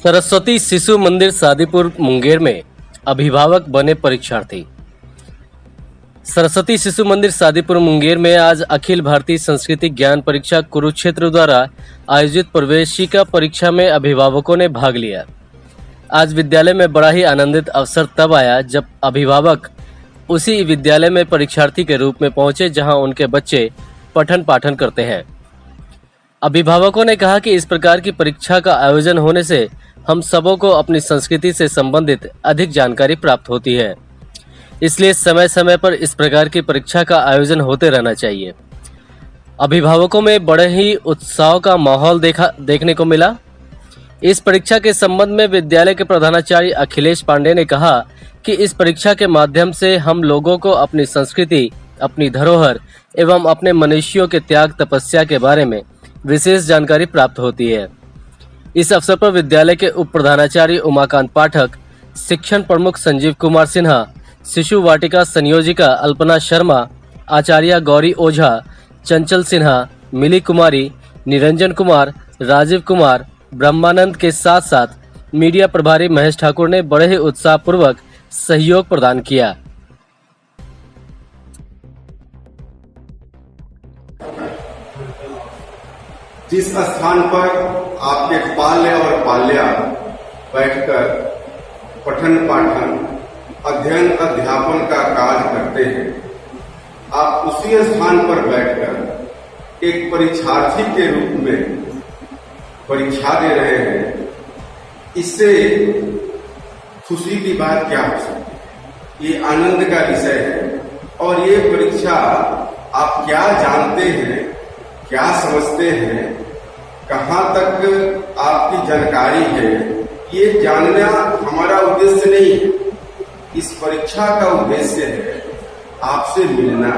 सरस्वती शिशु मंदिर सादीपुर मुंगेर में अभिभावक बने परीक्षार्थी। सरस्वती शिशु मंदिर सादीपुर मुंगेर में आज अखिल भारतीय संस्कृति ज्ञान परीक्षा कुरुक्षेत्र द्वारा आयोजित प्रवेशिका परीक्षा में अभिभावकों ने भाग लिया। आज विद्यालय में बड़ा ही आनंदित अवसर तब आया जब अभिभावक उसी विद्यालय में परीक्षार्थी के रूप में पहुंचे जहां उनके बच्चे पठन पाठन करते हैं। अभिभावकों ने कहा कि इस प्रकार की परीक्षा का आयोजन होने से हम सबों को अपनी संस्कृति से संबंधित अधिक जानकारी प्राप्त होती है, इसलिए समय समय पर इस प्रकार की परीक्षा का आयोजन होते रहना चाहिए। अभिभावकों में बड़े ही उत्साह का माहौल देखने को मिला। इस परीक्षा के संबंध में विद्यालय के प्रधानाचार्य अखिलेश पांडे ने कहा कि इस परीक्षा के माध्यम से हम लोगों को अपनी संस्कृति, अपनी धरोहर एवं अपने मनुष्यों के त्याग तपस्या के बारे में विशेष जानकारी प्राप्त होती है। इस अवसर पर विद्यालय के उप प्रधानाचार्य उमाकांत पाठक, शिक्षण प्रमुख संजीव कुमार सिन्हा, शिशु वाटिका संयोजिका अल्पना शर्मा, आचार्य गौरी ओझा, चंचल सिन्हा, मिली कुमारी, निरंजन कुमार, राजीव कुमार, ब्रह्मानंद के साथ साथ मीडिया प्रभारी महेश ठाकुर ने बड़े ही उत्साहपूर्वक सहयोग प्रदान किया। जिस स्थान पर आपके बाल्य और बाल्या बैठकर पठन पाठन, अध्ययन अध्यापन का कार्य करते हैं, आप उसी स्थान पर बैठकर एक परीक्षार्थी के रूप में परीक्षा दे रहे हैं। इससे खुशी की बात क्या हो सकती है? ये आनंद का विषय है। और ये परीक्षा आप क्या जानते हैं, क्या समझते हैं, कहाँ तक आपकी जानकारी है, ये जानना हमारा उद्देश्य नहीं है। इस परीक्षा का उद्देश्य है आपसे मिलना,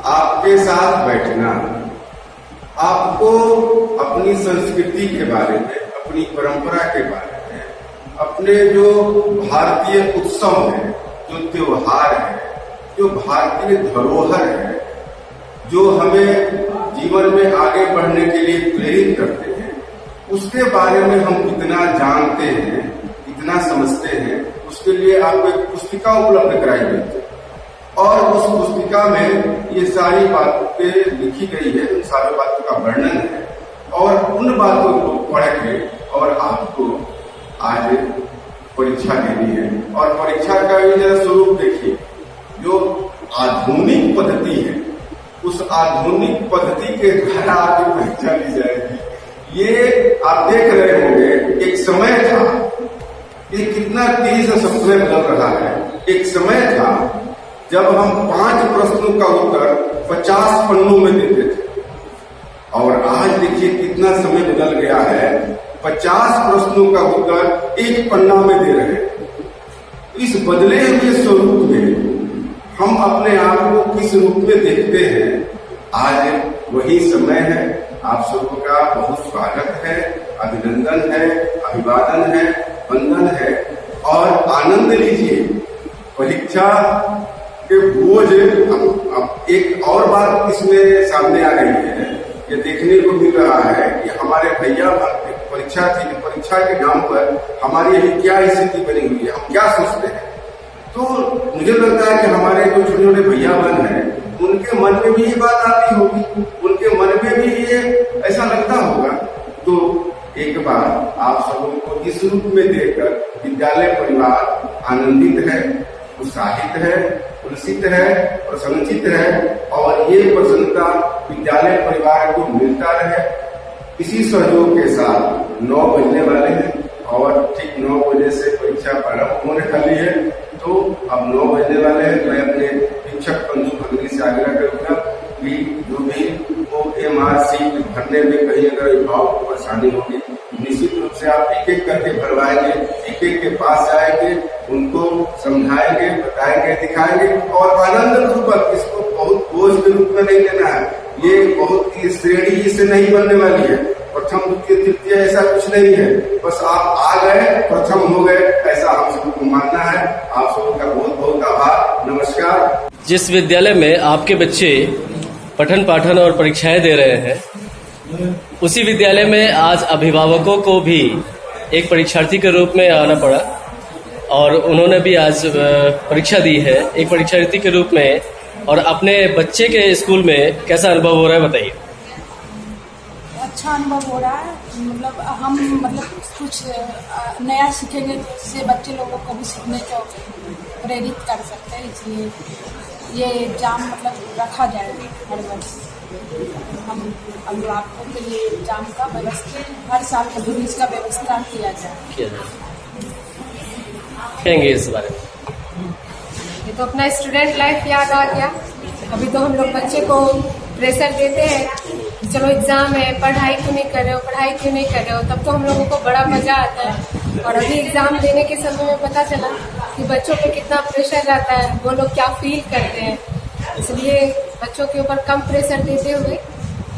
आपके साथ बैठना, आपको अपनी संस्कृति के बारे में, अपनी परंपरा के बारे में, अपने जो भारतीय उत्सव है, जो त्योहार है, जो भारतीय धरोहर है, जो हमें जीवन में आगे बढ़ने के लिए प्रेरित करते हैं, उसके बारे में हम कितना जानते हैं, कितना समझते हैं, उसके लिए आपको एक पुस्तिका उपलब्ध कराई गई है। और उस पुस्तिका में ये सारी बातें लिखी गई है, उन सारी बातों का वर्णन है। और उन बातों को पढ़ के और आपको आज परीक्षा देनी है। और परीक्षा का भी जरा स्वरूप देखिए, जो आधुनिक पद्धति है, उस आधुनिक पद्धति के द्वारा आपकी परीक्षा ली जाएगी। ये आप देख रहे होंगे, एक समय था, ये कितना तेज समय बदल रहा है। एक समय था जब हम 5 प्रश्नों का उत्तर 50 पन्नों में देते थे, और आज देखिए कितना समय बदल गया है। 50 प्रश्नों का उत्तर 1 पन्ना में दे रहे हैं। इस बदले हुए स्वरूप में हम अपने आप को किस रूप में देखते हैं, आज वही समय है। आप सबों का बहुत स्वागत है, अभिनंदन है, अभिवादन है, वंदन है। और आनंद लीजिए। परीक्षा के बोझ अब एक और बात इसमें सामने आ रही है, ये देखने को मिल रहा है कि हमारे भैया परीक्षा के नाम पर हमारी अभी क्या स्थिति बनी हुई है, हम क्या सोचते हैं। तो मुझे लगता है कि हमारे जो छोटे छोटे भैया बहन हैं, उनके मन में भी ये बात आती होगी, उनके मन में भी ये ऐसा लगता होगा। तो एक बार आप सबों को इस रूप में देखकर विद्यालय परिवार आनंदित है, उत्साहित है, उल्सित है, प्रसन्नचित है। और ये प्रसन्नता विद्यालय परिवार को मिलता रहे। इसी सहयोग के साथ 9 बजने वाले हैं और ठीक 9 बजे से परीक्षा प्रारंभ होने वाली है। तो अब 9 बजने वाले हैं। मैं अपने शिक्षक बंधु भगिनी से आग्रह करूंगा कि जो भी OMR सीट भरने में कहीं अगर अभिभावक को परेशानी होगी, निश्चित रूप से आप एक एक करके भरवाएंगे, एक एक के पास जाएंगे, उनको समझाएंगे, बताएंगे, दिखाएंगे। और आनंद पूर्वक, इसको बहुत बोझ के रूप में नहीं लेना है। ये बहुत ही श्रेणी इससे नहीं बनने वाली है। प्रथम द्वितीय तृतीय ऐसा कुछ नहीं है। बस आप आ गए, प्रथम हो गए, ऐसा हम सबको मानना है। आप सबका बहुत बहुत आभार, नमस्कार। जिस विद्यालय में आपके बच्चे पठन पाठन और परीक्षाएं दे रहे हैं, उसी विद्यालय में आज अभिभावकों को भी एक परीक्षार्थी के रूप में आना पड़ा और उन्होंने भी आज परीक्षा दी है एक परीक्षार्थी के रूप में, और अपने बच्चे के स्कूल में कैसा अनुभव हो रहा है बताइए। अच्छा अनुभव हो रहा है, मतलब हम कुछ नया सीखेंगे तो इससे बच्चे लोगों को भी सीखने को प्रेरित कर सकते हैं, इसलिए ये एग्ज़ाम रखा जाएगा हर वर्ष। हम अभिभावकों के लिए एग्ज़ाम का व्यवस्था हर साल कभी इसका व्यवस्था किया जाए। कहेंगे इस बारे में? ये तो अपना स्टूडेंट लाइफ याद आ गया। अभी तो हम लोग बच्चे को प्रेशर देते हैं कि चलो एग्जाम है, पढ़ाई क्यों नहीं कर रहे हो, पढ़ाई क्यों नहीं कर रहे हो। तब तो हम लोगों को बड़ा मजा आता है, और अभी एग्जाम देने के समय में पता चला कि बच्चों पे कितना प्रेशर रहता है, वो लोग क्या फील करते हैं। इसलिए बच्चों के ऊपर कम प्रेशर देते हुए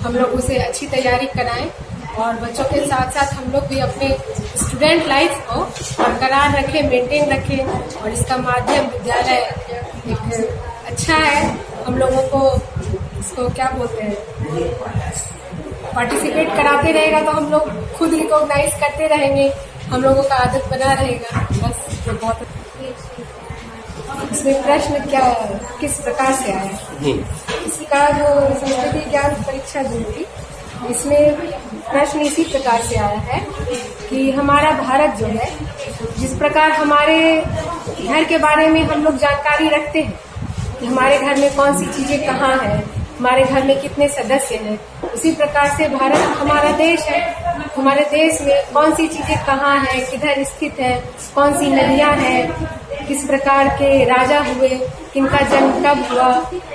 हम लोग उसे अच्छी तैयारी कराएं, और बच्चों के साथ साथ हम लोग भी अपने स्टूडेंट लाइफ को बरकरार रखें, मेंटेन रखें। और इसका माध्यम विद्यालय एक अच्छा है, हम लोगों को इसको क्या बोलते हैं, पार्टिसिपेट कराते रहेगा तो हम लोग खुद रिकॉग्नाइज करते रहेंगे, हम लोगों का आदत बना रहेगा। बस तो बहुत। इसमें प्रश्न क्या किस प्रकार से आया, इसका जो संस्कृति ज्ञान परीक्षा जो हुई, इसमें प्रश्न इसी प्रकार से आया है कि हमारा भारत जो है, जिस प्रकार हमारे घर के बारे में हम लोग जानकारी रखते हैं कि हमारे घर में कौन सी चीजें कहाँ है, हमारे घर में कितने सदस्य हैं, उसी प्रकार से भारत हमारा देश है। हमारे देश में कौन सी चीजें कहाँ है, किधर स्थित है, कौन सी नदियां हैं, किस प्रकार के राजा हुए, किनका जन्म कब हुआ,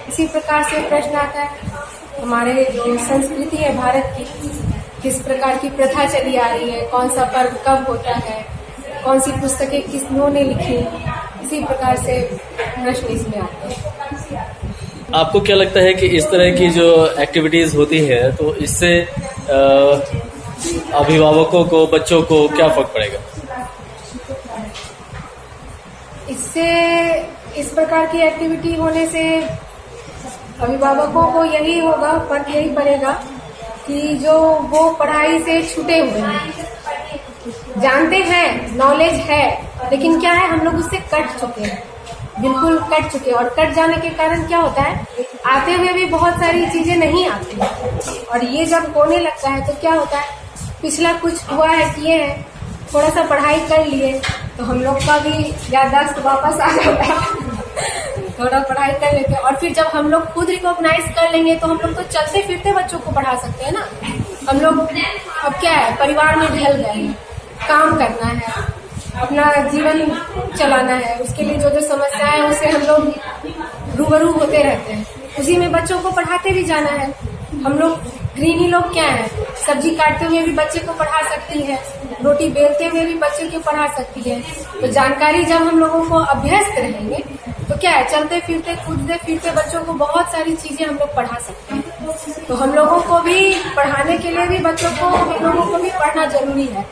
इसी प्रकार से प्रश्न आता है। हमारे जो संस्कृति है भारत की, किस प्रकार की प्रथा चली आ रही है, कौन सा पर्व कब होता है, कौन सी पुस्तकें किसने लिखी, इसी प्रकार से प्रश्न इसमें आते हैं। आपको क्या लगता है कि इस तरह की जो एक्टिविटीज होती है तो इससे अभिभावकों को, बच्चों को क्या फर्क पड़ेगा? इससे इस प्रकार की एक्टिविटी होने से अभिभावकों को यही होगा, फर्क यही पड़ेगा कि जो वो पढ़ाई से छूटे हुए हैं, जानते हैं, नॉलेज है, लेकिन क्या है, हम लोग उससे कट चुके हैं, बिल्कुल कट चुके हैं। और कट जाने के कारण क्या होता है, आते हुए भी बहुत सारी चीजें नहीं आती हैं, और ये जब होने लगता है तो क्या होता है, पिछला कुछ हुआ है, किए हैं, थोड़ा सा पढ़ाई कर लिए तो हम लोग का भी याददाश्त वापस आ जाता है, थोड़ा पढ़ाई कर लेते हैं। और फिर जब हम लोग खुद रिकॉग्नाइज कर लेंगे तो हम लोग तो चलते फिरते बच्चों को पढ़ा सकते हैं ना। हम लोग अब क्या है, परिवार में ढल गए हैं, काम करना है, अपना जीवन चलाना है, उसके लिए जो जो समस्याएं है उससे हम लोग रूबरू होते रहते हैं, उसी में बच्चों को पढ़ाते भी जाना है। हम लोग गृहिणी लोग क्या है, सब्जी काटते हुए भी बच्चे को पढ़ा सकती है, रोटी बेलते हुए भी बच्चे को पढ़ा सकती है। तो जानकारी जब हम लोगों को अभ्यस्त रहेंगे तो क्या है, चलते फिरते कूदते फिरते बच्चों को बहुत सारी चीजें हम लोग पढ़ा सकते हैं। तो हम लोगों को भी पढ़ाने के लिए भी बच्चों को, हम लोगों को भी पढ़ना जरूरी है।